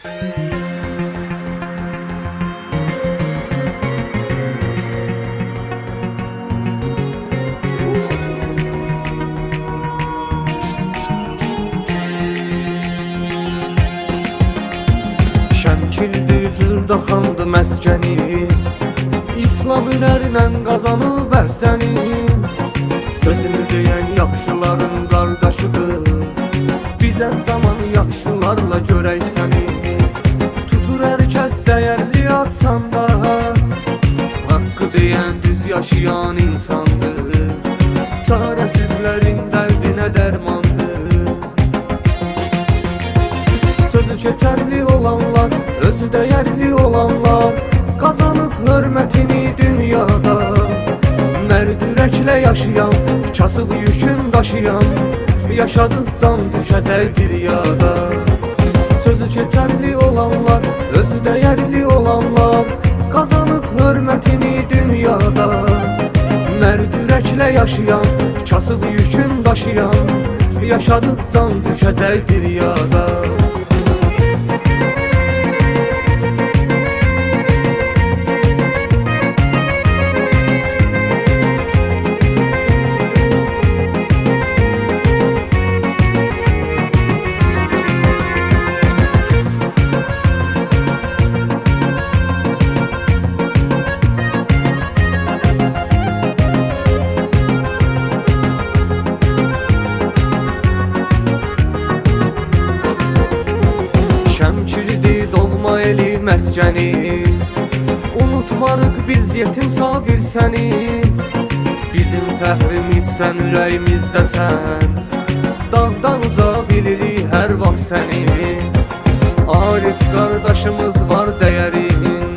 Şəmkirdi, Cırdaxandı məskəni, İslam hünərinə qazanıb əhsəni. Sözünü deyən yaxşıların qardaşıdır, bizə zaman yaxşılarla görək səni. Tutur hər kəs dəyərli adsanda, haqqı deyən düz yaşayan insandır. Çarəsizlərin dərdinə dərmandır. Sözü keçərli olanlar, özü dəyərli olanlar, qazanıb hörmətini dünyada. Mərd ürəklə yaşayan, kasıb yükün daşıyan, yaşadıqcan düşəcəkdir yada. Sözü keçərli olanlar, özü dəyərli olanlar, qazanıb hörmətini dünyada. Mərd ürəklə yaşayan, kasıb yükün daşıyan, yaşadıqcan düşəcəkdir yada. Şəmkirdi doğma eli məskəni, unutmarıq biz yetim sabir səni. Bizim fəxrimizsən, ürəyimizdəsən, dağdan uca bilirik hər vaxt səni. Arif qardaşımız var dəyərin,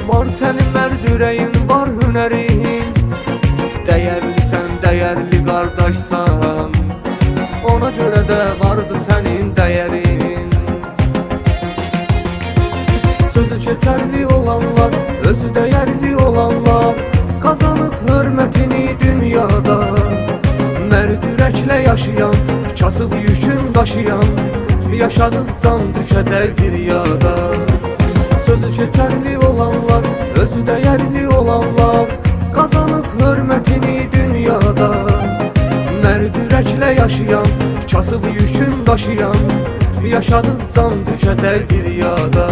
var sənin mərd ürəyin, var hünərin. Dəyərlisən, dəyərli qardaşsan, ona görə də vardı sənin dəyərin. Sözü keçərli olanlar, özü dəyərli olanlar, qazanıb hörmətini dünyada. Mərd ürəklə yaşayan, kasıb yükün daşıyan, yaşadıqcan düşəcəkdir yada. Sözü keçərli olanlar, özü dəyərli olanlar, qazanıb hörmətini dünyada. Mərd ürəklə yaşayan, kasıb yükün daşıyan, yaşadıqcan düşəcəkdir yada.